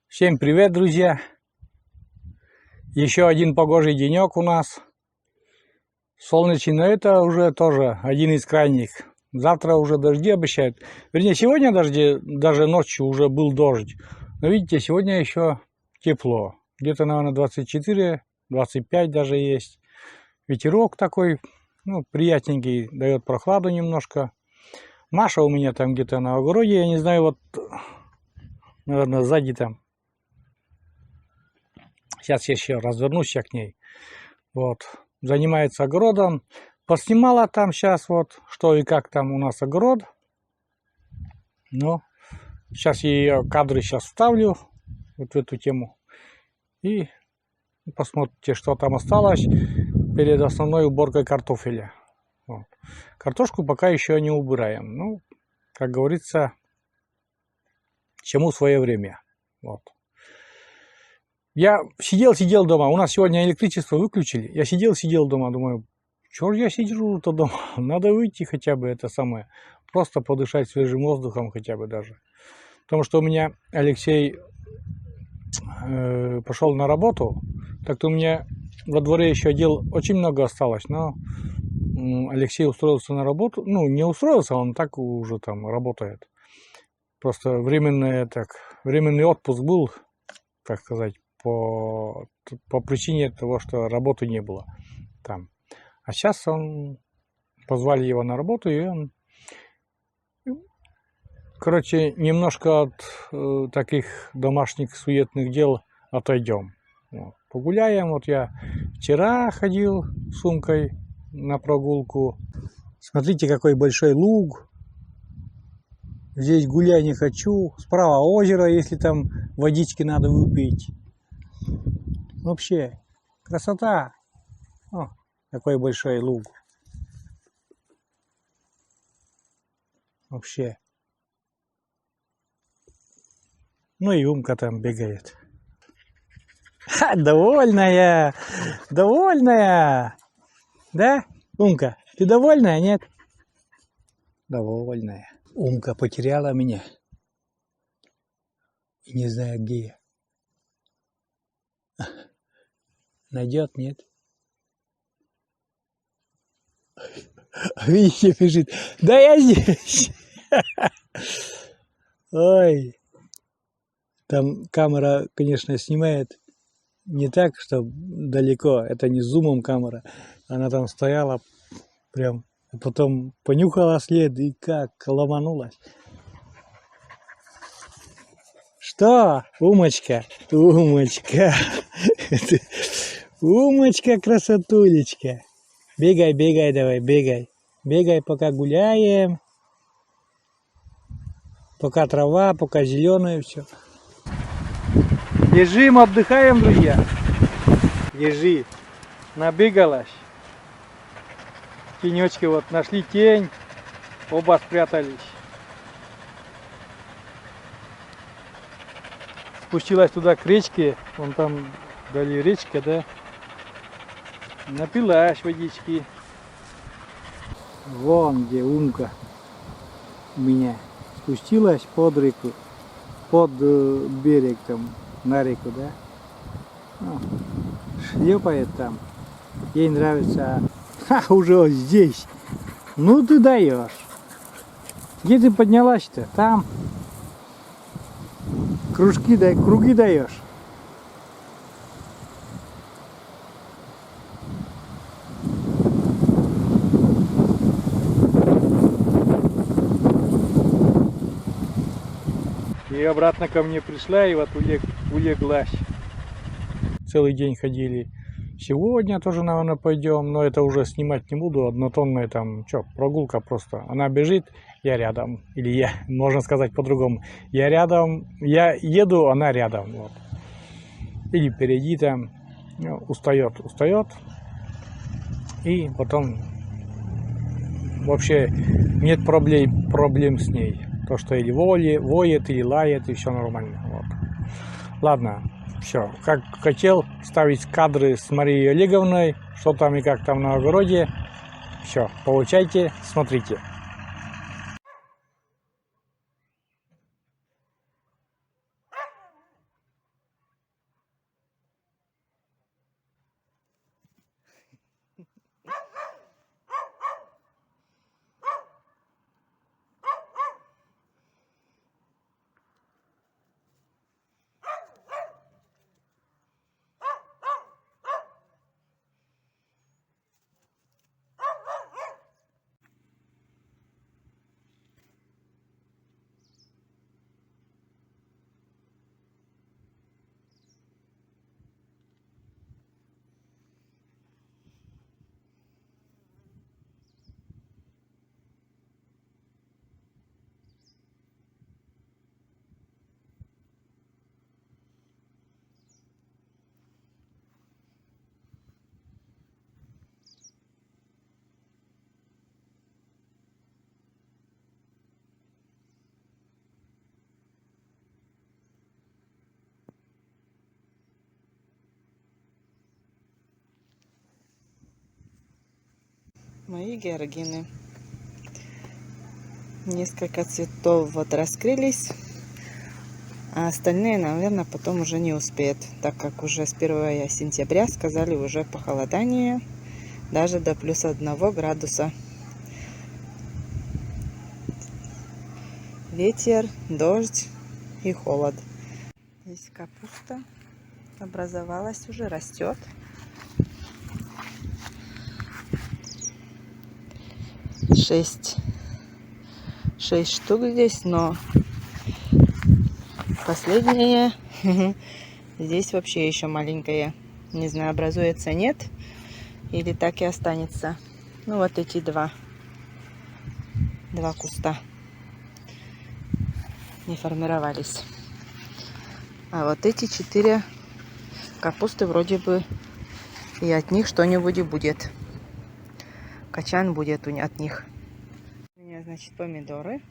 Всем привет, друзья! Еще один погожий денек у нас. Солнечный, но это уже тоже один из крайних. Завтра уже дожди обещают. Вернее, сегодня дожди, даже ночью уже был дождь. Но видите, сегодня еще тепло. Где-то, наверное, 24-25 даже есть. Ветерок такой, ну, приятненький, дает прохладу немножко. Маша у меня там где-то на огороде, я не знаю, вот, наверное, сзади там. Сейчас я еще развернусь к ней. Вот. Занимается огородом. Поснимала там сейчас вот, что и как там у нас огород. Но сейчас я ее кадры сейчас вставлю вот в эту тему. И посмотрите, что там осталось перед основной уборкой картофеля. Вот. Картошку пока еще не убираем. Ну, как говорится, чему свое время. Вот. Я сидел дома, у нас сегодня электричество выключили, я сидел дома, думаю, чё же я сижу-то дома, надо выйти хотя бы, это самое, просто подышать свежим воздухом хотя бы даже. Потому что у меня Алексей пошел на работу, так-то у меня во дворе еще дел очень много осталось, но Алексей устроился на работу, ну не устроился, он так уже там работает. Просто временный отпуск был, так сказать, по причине того, что работы не было там. А сейчас позвали его на работу, и он, короче, немножко от таких домашних суетных дел отойдем. Вот. Погуляем. Вот я вчера ходил с сумкой на прогулку. Смотрите, какой большой луг. Здесь гулять не хочу. Справа озеро, если там водички надо выпить. Вообще, красота. О, какой большой луг. Вообще. Ну и Умка там бегает. Ха, довольная. Довольная. Да, Умка? Ты довольная, нет? Довольная. Умка потеряла меня. И не знаю, где я. Найдет, нет? Видите, бежит. Да я здесь. Ой. Там камера, конечно, снимает не так, что далеко. Это не зумом камера. Она там стояла прям. А потом понюхала след и как ломанулась. Что? Умочка? Умочка. Умочка, красотулечка. Бегай, бегай, давай, бегай. Бегай, пока гуляем. Пока трава, пока зеленое все. Лежим, отдыхаем, друзья. Лежи. Набегалась. Тенечки вот нашли тень. Оба спрятались. Спустилась туда к речке. Вон там вдали речка, да. Напилась водички. Вон где Умка у меня спустилась под реку, под берег там, на реку, да. Ну, шлепает там. Ей нравится. Ха, уже вот здесь. Ну ты даешь. Где ты поднялась-то? Там. Круги даешь. И обратно ко мне пришла, и вот улеглась. Целый день ходили. Сегодня тоже, наверное, пойдем, но это уже снимать не буду. Однотонная там, прогулка просто. Она бежит, я рядом. Или я, можно сказать по-другому. Я рядом, я еду, она рядом. Вот. Или впереди там. Ну, устает. И потом вообще нет проблем с ней. То, что или воет, или лает, и все нормально. Вот. Ладно, все. Как хотел ставить кадры с Марией Олеговной, что там и как там на огороде. Все, получайте, смотрите. Мои георгины. Несколько цветов вот раскрылись, а остальные, наверное, потом уже не успеют, так как уже с 1 сентября сказали уже похолодание, даже до +1 градуса. Ветер, дождь и холод. Здесь капуста образовалась, уже растет. Шесть штук здесь, но последнее здесь вообще еще маленькое. Не знаю, образуется, нет, или так и останется. Ну вот эти два куста не формировались. А вот эти 4 капусты вроде бы и от них что-нибудь и будет. Качан будет от них. У меня, значит, помидоры.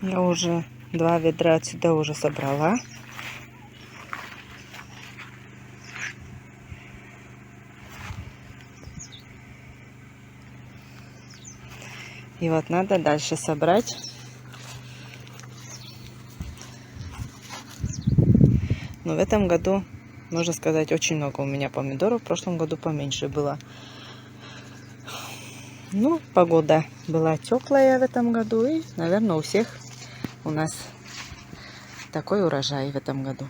Я уже 2 ведра отсюда уже собрала. И вот надо дальше собрать. Но в этом году, можно сказать, очень много у меня помидоров. В прошлом году поменьше было. Ну, погода была теплая в этом году. И, наверное, у всех у нас такой урожай в этом году.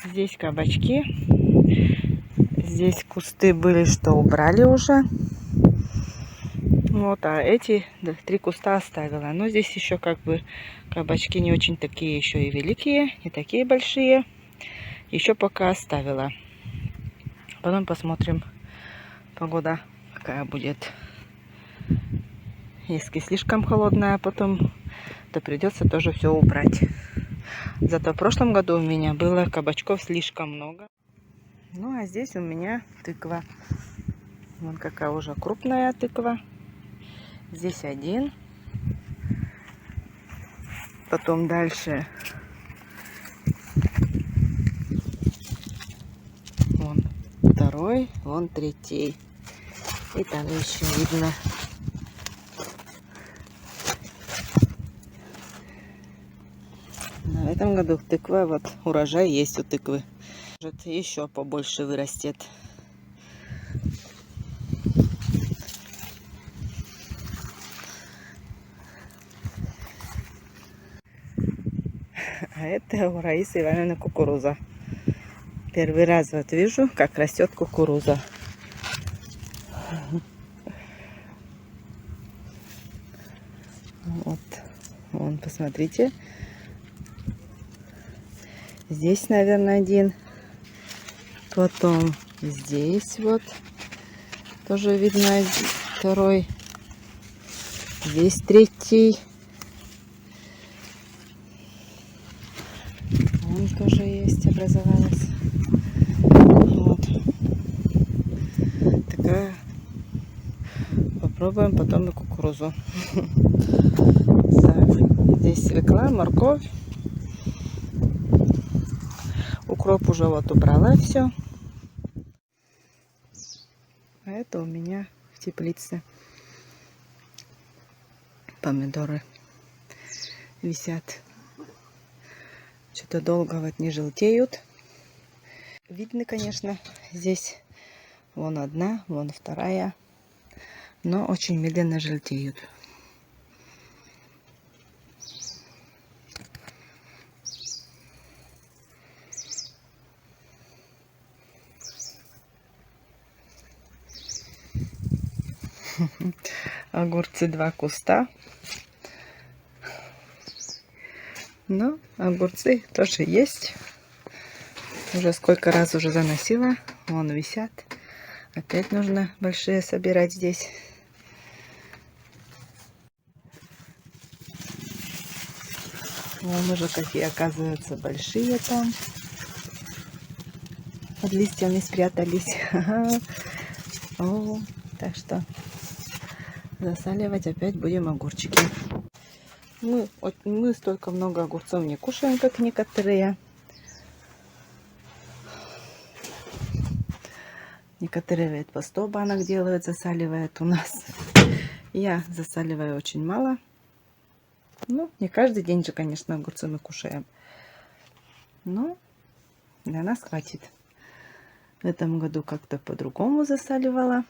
Здесь кабачки. Здесь кусты были, что убрали уже. Вот, а эти 3 куста оставила. Но здесь еще как бы кабачки не очень такие еще и великие, не такие большие. Еще пока оставила. Потом посмотрим, погода какая будет. Если слишком холодная, потом то придется тоже все убрать. Зато в прошлом году у меня было кабачков слишком много. Ну а здесь у меня тыква. Вон какая уже крупная тыква. Здесь 1. Потом дальше вон 2, вон 3. И там еще видно. Но в этом году тыква, вот урожай есть у тыквы. Может, еще побольше вырастет. А это у Раисы Ивановны кукуруза. Первый раз вот вижу, как растет кукуруза. Вот, вон, посмотрите. Здесь, наверное, 1. Потом здесь вот тоже видно 2. Здесь третий. Вон тоже есть, образовалась. Вот. Такая. Попробуем потом и кукурузу. Так, здесь свекла, морковь. Укроп уже вот убрала все. А это у меня в теплице. Помидоры висят. Что-то долго вот не желтеют. Видно, конечно, здесь вон одна, вон вторая. Но очень медленно желтеют. Огурцы 2 куста. Но огурцы тоже есть. Уже сколько раз уже заносила. Вон висят. Опять нужно большие собирать здесь. Вон уже какие, оказываются, большие там. Под листьями спрятались. О, так что засаливать опять будем огурчики. Мы столько много огурцов не кушаем, как некоторые. Некоторые ведь по 100 банок делают, засаливают у нас. Я засаливаю очень мало. Ну, не каждый день же, конечно, огурцы мы кушаем. Но для нас хватит. В этом году как-то по-другому засаливала.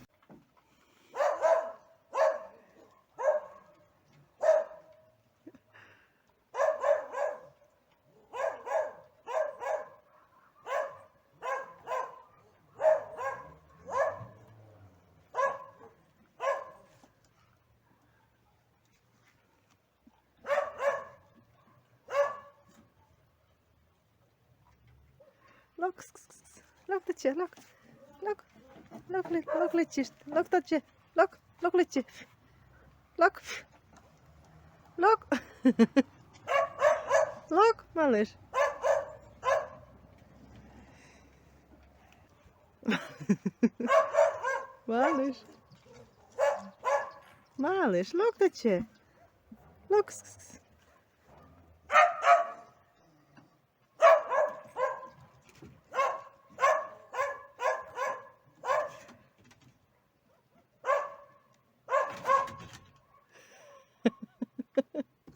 Look, look the chair, look, look, look, летишь, look the chair, look, летишь, look, look, малыш. Малыш, look the chair, look.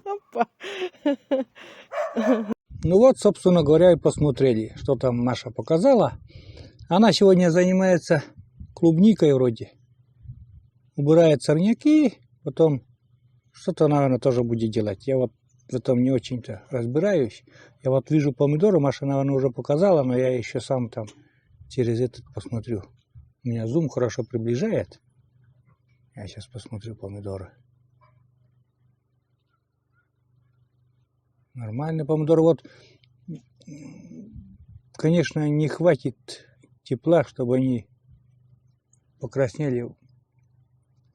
Опа. Ну вот, собственно говоря, и посмотрели, что там Маша показала. Она сегодня занимается клубникой вроде. Убирает сорняки, потом что-то, наверное, тоже будет делать. Я вот в этом не очень-то разбираюсь. Я вот вижу помидоры, Маша, наверное, уже показала, но я еще сам там через этот посмотрю. У меня зум хорошо приближает. Я сейчас посмотрю помидоры. Нормальные помидоры. Вот, конечно, не хватит тепла, чтобы они покраснели.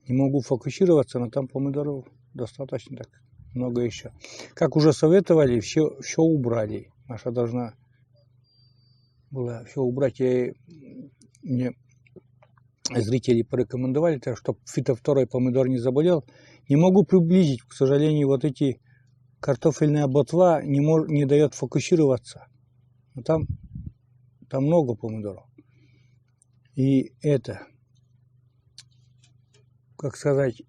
Не могу фокусироваться, но там помидоров достаточно так много еще. Как уже советовали, все убрали. Маша должна была все убрать. Мне зрители порекомендовали, так, чтобы фитофторой помидор не заболел. Не могу приблизить, к сожалению, вот эти картофельная ботва не дает фокусироваться. Но там много помидоров. И это, как сказать,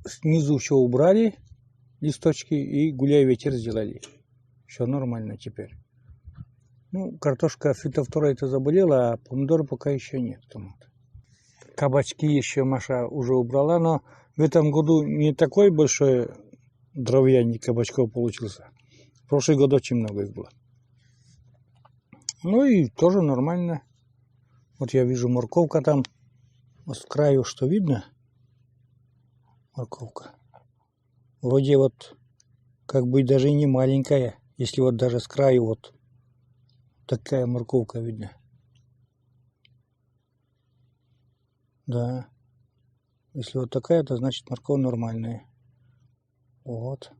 снизу все убрали, листочки, и гуляй ветер сделали. Все нормально теперь. Ну, картошка фитофторой-то заболела, а помидоры пока еще нет. Кабачки еще Маша уже убрала, но в этом году не такой большой дровьяник кабачков получился. В прошлый год очень много их было. Ну и тоже нормально. Вот я вижу морковка там. Вот с краю что видно? Морковка. Вроде вот как бы даже и не маленькая. Если вот даже с краю вот такая морковка видна. Да. Если вот такая, то значит морковь нормальная. Вот.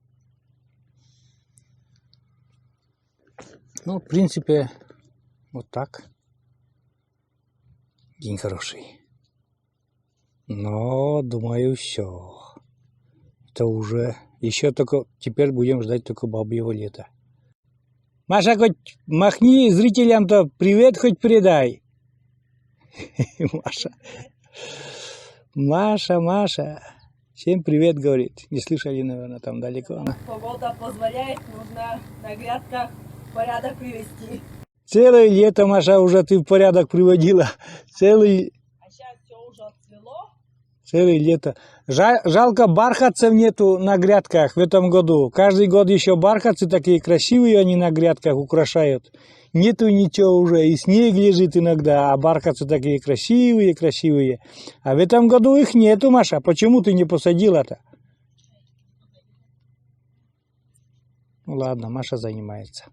Ну, в принципе, вот так. День хороший. Но, думаю, все. Это уже... Еще только... Теперь будем ждать только бабьего лета. Маша, хоть махни зрителям-то привет хоть передай. Маша. Маша. Всем привет, говорит. Не слышали, наверное, там далеко. Погода позволяет, нужно на грядках порядок привести. Целое лето, Маша, уже ты в порядок приводила. А сейчас все уже отцвело. Целое лето. Жалко, бархатцев нету на грядках в этом году. Каждый год еще бархатцы такие красивые они на грядках украшают. Нету ничего уже, и снег лежит иногда, а бархатцы такие красивые. А в этом году их нету, Маша. Почему ты не посадила-то? Ну ладно, Маша занимается.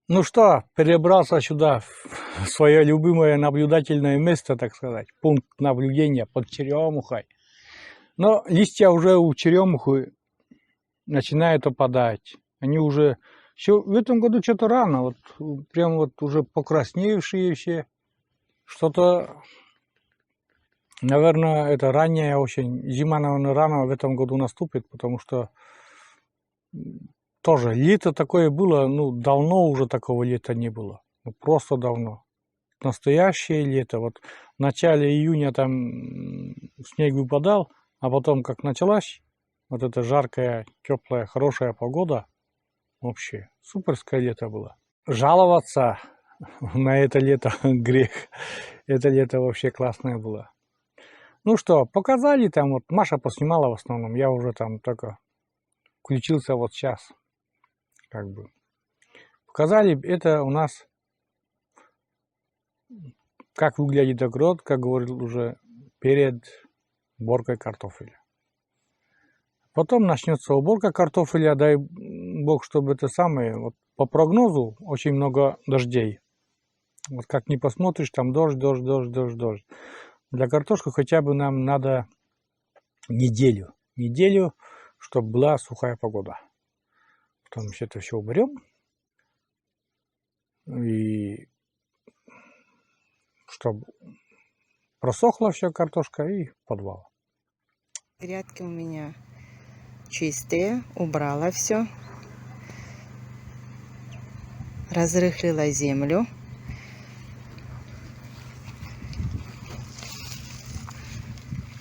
Ну что, перебрался сюда, в свое любимое наблюдательное место, так сказать, пункт наблюдения под черемухой. Но листья уже у черемухи начинают опадать. Они уже, еще в этом году что-то рано, вот прям вот уже покрасневшие все. Что-то, наверное, это ранняя очень, зима, наверное, рано в этом году наступит, потому что тоже лето такое было, ну, давно уже такого лета не было. Ну, просто давно. Настоящее лето. Вот в начале июня там снег выпадал, а потом, как началась вот эта жаркая, теплая, хорошая погода, вообще суперское лето было. Жаловаться на это лето грех. Это лето вообще классное было. Ну что, показали там, вот Маша поснимала в основном, я уже там только включился вот сейчас. Как бы. Показали, это у нас, как выглядит огород, как говорил уже, перед уборкой картофеля. Потом начнется уборка картофеля, дай бог, чтобы это самое, вот по прогнозу очень много дождей. Вот как ни посмотришь, там дождь. Для картошки хотя бы нам надо неделю, чтобы была сухая погода. Потом это все уберем. И чтобы просохла вся картошка и подвал. Грядки у меня чистые, убрала все. Разрыхлила землю.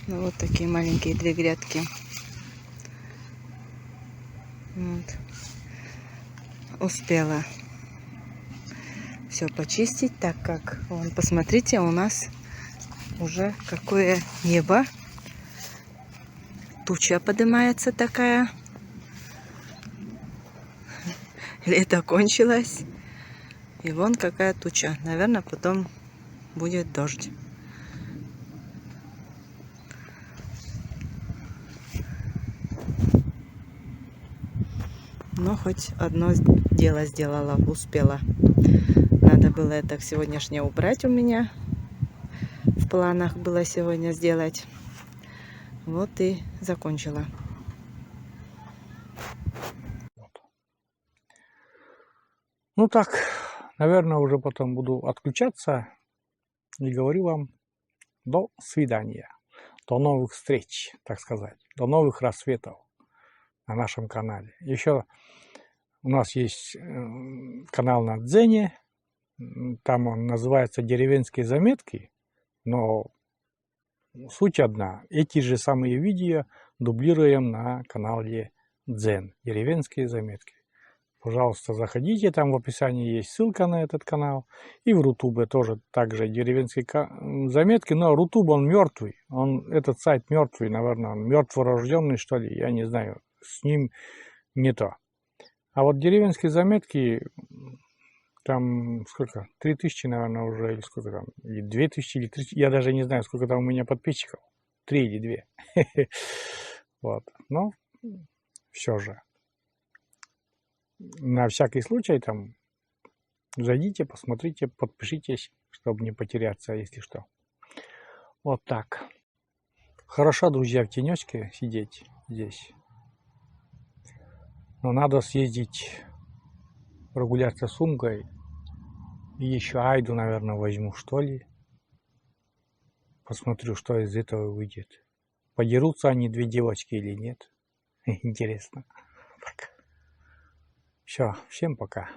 Ну, вот такие маленькие две грядки. Вот. Успела все почистить, так как, вон, посмотрите, у нас уже какое небо. Туча поднимается такая. Лето кончилось. И вон какая туча. Наверное, потом будет дождь. Но хоть одно дело сделала, успела. Надо было это сегодняшнее убрать у меня. В планах было сегодня сделать. Вот и закончила. Ну так, наверное, уже потом буду отключаться. И говорю вам до свидания. До новых встреч, так сказать. До новых рассветов на нашем канале. Еще у нас есть канал на Дзене. Там он называется «Деревенские заметки», но суть одна. Эти же самые видео дублируем на канале Дзен «Деревенские заметки». Пожалуйста, заходите, там в описании есть ссылка на этот канал. И в Рутубе тоже также «Деревенские заметки», но Рутуб он мертвый. Этот сайт мертвый, наверное, он мертворожденный, что ли, я не знаю. С ним не то. А вот «Деревенские заметки», там сколько? 3000, наверное, уже, или сколько там? Или 2000, или 3000. Я даже не знаю, сколько там у меня подписчиков. 3 или 2. Вот. Но все же. На всякий случай там зайдите, посмотрите, подпишитесь, чтобы не потеряться, если что. Вот так. Хорошо, друзья, в тенечке сидеть здесь. Но надо съездить прогуляться с сумкой. И еще Айду, наверное, возьму, что ли. Посмотрю, что из этого выйдет. Подерутся они, две девочки, или нет. Интересно. Все, всем пока.